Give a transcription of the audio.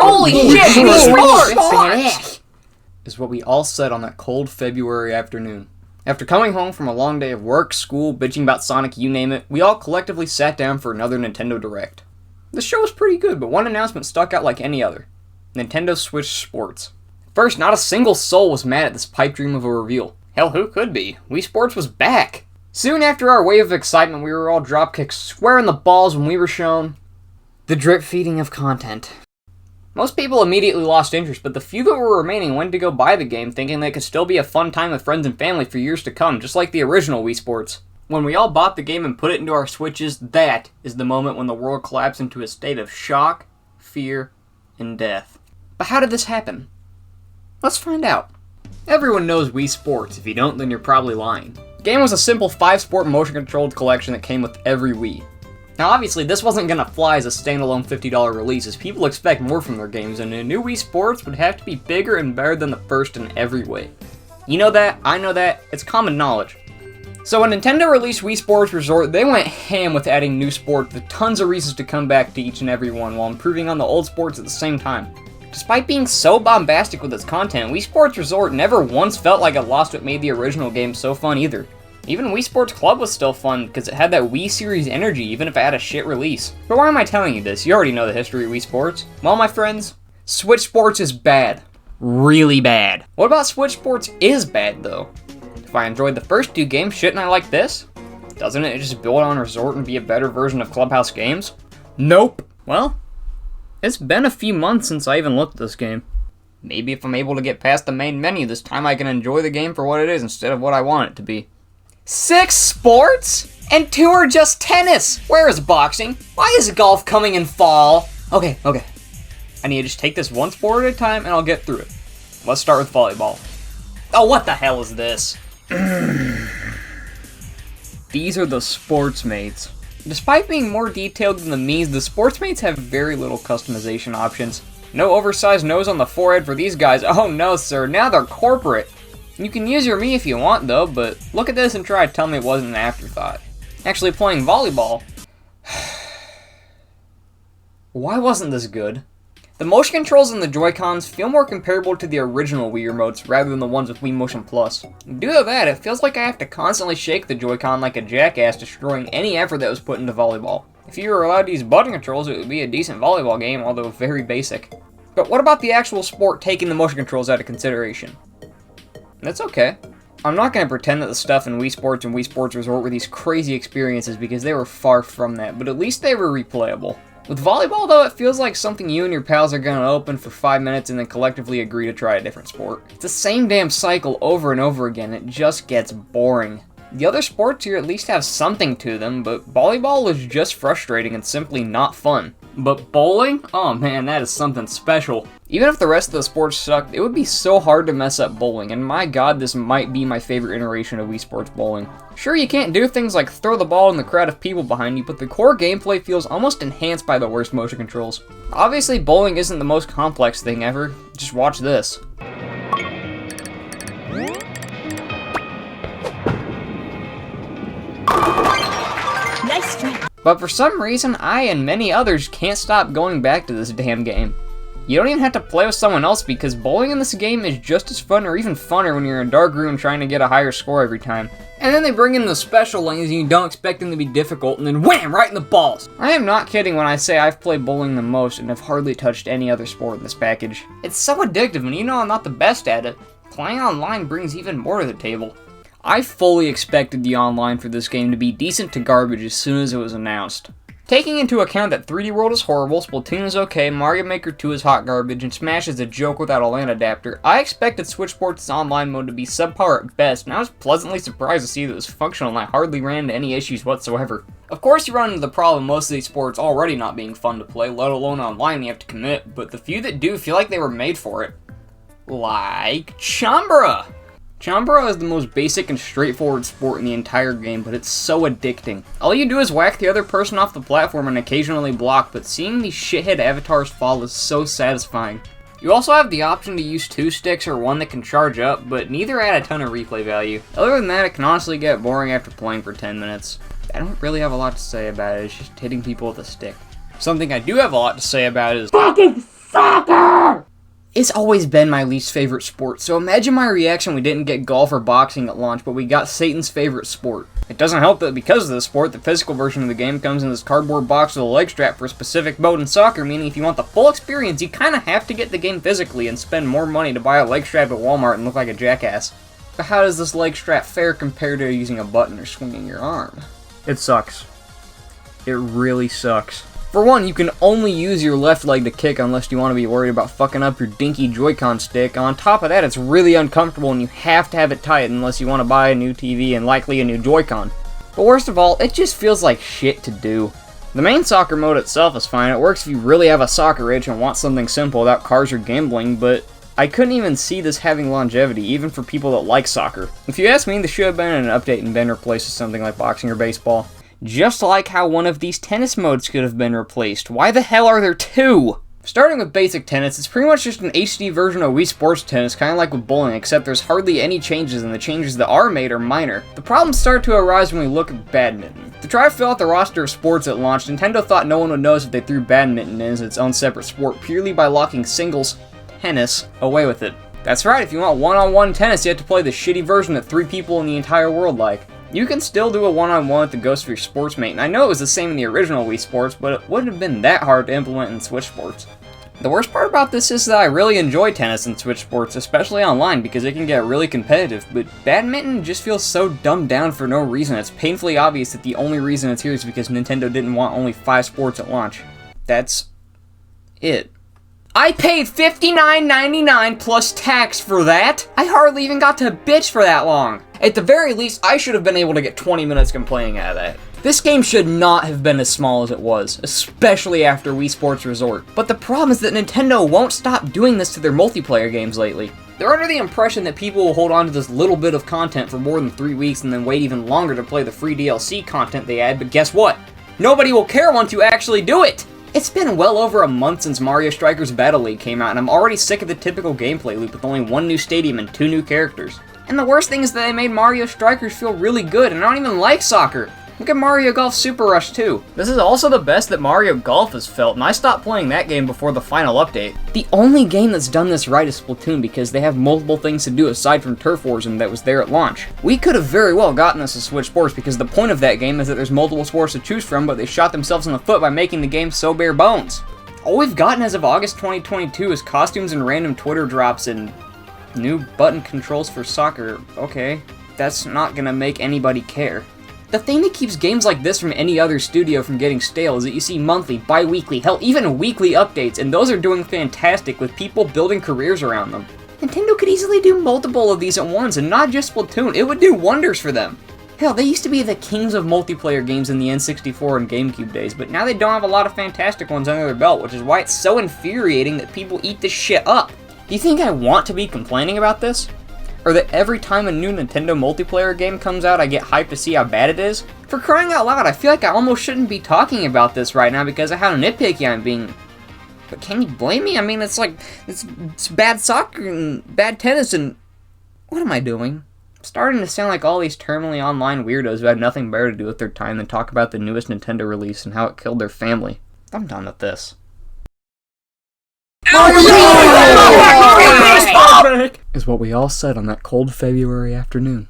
Holy shit, Wii Sports! Is what we all said on that cold February afternoon. After coming home from a long day of work, school, bitching about Sonic, you name it, we all collectively sat down for another Nintendo Direct. The show was pretty good, but one announcement stuck out like any other. Nintendo Switch Sports. First, not a single soul was mad at this pipe dream of a reveal. Hell, who could be? Wii Sports was back! Soon after our wave of excitement, we were all dropkicked square in the balls when we were shown the drip feeding of content. Most people immediately lost interest, but the few that were remaining went to go buy the game thinking they could still be a fun time with friends and family for years to come, just like the original Wii Sports. When we all bought the game and put it into our Switches, that is the moment when the world collapsed into a state of shock, fear, and death. But how did this happen? Let's find out. Everyone knows Wii Sports. If you don't, then you're probably lying. The game was a simple 5-sport motion-controlled collection that came with every Wii. Now obviously this wasn't gonna fly as a standalone $50 release, as people expect more from their games, and a new Wii Sports would have to be bigger and better than the first in every way. You know that, I know that, it's common knowledge. So when Nintendo released Wii Sports Resort, they went ham with adding new sports with tons of reasons to come back to each and every one, while improving on the old sports at the same time. Despite being so bombastic with its content, Wii Sports Resort never once felt like it lost what made the original game so fun either. Even Wii Sports Club was still fun because it had that Wii series energy even if it had a shit release. But why am I telling you this? You already know the history of Wii Sports. Well, my friends, Switch Sports is bad. Really bad. What about Switch Sports is bad though? If I enjoyed the first 2 games, shouldn't I like this? Doesn't it just build on Resort and be a better version of Clubhouse games? Nope. Well, it's been a few months since I even looked at this game. Maybe if I'm able to get past the main menu this time I can enjoy the game for what it is instead of what I want it to be. 6 sports? And 2 are just tennis! Where is boxing? Why is golf coming in fall? Okay. I need to just take this one sport at a time and I'll get through it. Let's start with volleyball. Oh, what the hell is this? These are the Sportsmates. Despite being more detailed than the Mii's, the Sportsmates have very little customization options. No oversized nose on the forehead for these guys. Oh no, sir, now they're corporate. You can use your Mii if you want though, but look at this and try to tell me it wasn't an afterthought. Actually playing volleyball. Why wasn't this good? The motion controls and the Joy-Cons feel more comparable to the original Wii remotes rather than the ones with Wii Motion Plus. Due to that, it feels like I have to constantly shake the Joy-Con like a jackass, destroying any effort that was put into volleyball. If you were allowed to use button controls, it would be a decent volleyball game, although very basic. But what about the actual sport taking the motion controls out of consideration? That's okay. I'm not going to pretend that the stuff in Wii Sports and Wii Sports Resort were these crazy experiences because they were far from that, but at least they were replayable. With volleyball though, it feels like something you and your pals are going to open for 5 minutes and then collectively agree to try a different sport. It's the same damn cycle over and over again, it just gets boring. The other sports here at least have something to them, but volleyball is just frustrating and simply not fun. But bowling? Oh man, that is something special. Even if the rest of the sports sucked, it would be so hard to mess up bowling, and my god, this might be my favorite iteration of Wii Sports Bowling. Sure, you can't do things like throw the ball in the crowd of people behind you, but the core gameplay feels almost enhanced by the worst motion controls. Obviously, bowling isn't the most complex thing ever. Just watch this. Nice try. But for some reason, I and many others can't stop going back to this damn game. You don't even have to play with someone else because bowling in this game is just as fun or even funner when you're in a dark room trying to get a higher score every time. And then they bring in the special lanes and you don't expect them to be difficult and then wham! Right in the balls! I am not kidding when I say I've played bowling the most and have hardly touched any other sport in this package. It's so addictive, and you know I'm not the best at it. Playing online brings even more to the table. I fully expected the online for this game to be decent to garbage as soon as it was announced. Taking into account that 3D World is horrible, Splatoon is okay, Mario Maker 2 is hot garbage, and Smash is a joke without a LAN adapter, I expected Switch Sports' online mode to be subpar at best, and I was pleasantly surprised to see that it was functional and I hardly ran into any issues whatsoever. Of course you run into the problem most of these sports already not being fun to play, let alone online you have to commit, but the few that do feel like they were made for it. Like Chambara! Chambara is the most basic and straightforward sport in the entire game, but it's so addicting. All you do is whack the other person off the platform and occasionally block, but seeing these shithead avatars fall is so satisfying. You also have the option to use 2 sticks or one that can charge up, but neither add a ton of replay value. Other than that, it can honestly get boring after playing for 10 minutes. I don't really have a lot to say about it, it's just hitting people with a stick. Something I do have a lot to say about is fucking soccer! It's always been my least favorite sport, so imagine my reaction when we didn't get golf or boxing at launch, but we got Satan's favorite sport. It doesn't help that because of the sport, the physical version of the game comes in this cardboard box with a leg strap for a specific mode in soccer, meaning if you want the full experience, you kinda have to get the game physically and spend more money to buy a leg strap at Walmart and look like a jackass. But how does this leg strap fare compared to using a button or swinging your arm? It sucks. It really sucks. For one, you can only use your left leg to kick unless you want to be worried about fucking up your dinky Joy-Con stick. On top of that, it's really uncomfortable and you have to have it tight unless you want to buy a new TV and likely a new Joy-Con. But worst of all, it just feels like shit to do. The main soccer mode itself is fine. It works if you really have a soccer itch and want something simple without cars or gambling, but I couldn't even see this having longevity, even for people that like soccer. If you ask me, this should have been an update and been replaced with something like boxing or baseball. Just like how one of these tennis modes could have been replaced. Why the hell are there two? Starting with basic tennis, it's pretty much just an HD version of Wii Sports Tennis, kinda like with bowling, except there's hardly any changes and the changes that are made are minor. The problems start to arise when we look at badminton. To try to fill out the roster of sports at launch, Nintendo thought no one would notice if they threw badminton in as its own separate sport, purely by locking singles tennis away with it. That's right, if you want one-on-one tennis, you have to play the shitty version that 3 people in the entire world like. You can still do a one-on-one with the Ghost of your sports mate, and I know it was the same in the original Wii Sports, but it wouldn't have been that hard to implement in Switch Sports. The worst part about this is that I really enjoy tennis in Switch Sports, especially online, because it can get really competitive, but badminton just feels so dumbed down for no reason. It's painfully obvious that the only reason it's here is because Nintendo didn't want only 5 sports at launch. That's it. I paid $59.99 plus tax for that! I hardly even got to bitch for that long! At the very least, I should have been able to get 20 minutes complaining out of that. This game should not have been as small as it was, especially after Wii Sports Resort. But the problem is that Nintendo won't stop doing this to their multiplayer games lately. They're under the impression that people will hold on to this little bit of content for more than 3 weeks and then wait even longer to play the free DLC content they add, but guess what? Nobody will care once you actually do it! It's been well over a month since Mario Strikers Battle League came out, and I'm already sick of the typical gameplay loop with only 1 new stadium and 2 new characters. And the worst thing is that they made Mario Strikers feel really good, and I don't even like soccer! Look at Mario Golf Super Rush 2. This is also the best that Mario Golf has felt, and I stopped playing that game before the final update. The only game that's done this right is Splatoon because they have multiple things to do aside from Turf Wars and that was there at launch. We could have very well gotten this to Switch Sports because the point of that game is that there's multiple sports to choose from, but they shot themselves in the foot by making the game so bare bones. All we've gotten as of August 2022 is costumes and random Twitter drops and new button controls for soccer. Okay, that's not gonna make anybody care. The thing that keeps games like this from any other studio from getting stale is that you see monthly, bi-weekly, hell even weekly updates, and those are doing fantastic with people building careers around them. Nintendo could easily do multiple of these at once, and not just Splatoon, it would do wonders for them. Hell, they used to be the kings of multiplayer games in the N64 and GameCube days, but now they don't have a lot of fantastic ones under their belt, which is why it's so infuriating that people eat this shit up. Do you think I want to be complaining about this? Or that every time a new Nintendo multiplayer game comes out, I get hyped to see how bad it is? For crying out loud, I feel like I almost shouldn't be talking about this right now because of how nitpicky I'm being. But can you blame me? I mean, it's like, it's bad soccer and bad tennis and... What am I doing? I'm starting to sound like all these terminally online weirdos who have nothing better to do with their time than talk about the newest Nintendo release and how it killed their family. I'm done with this. Is what we all said on that cold February afternoon.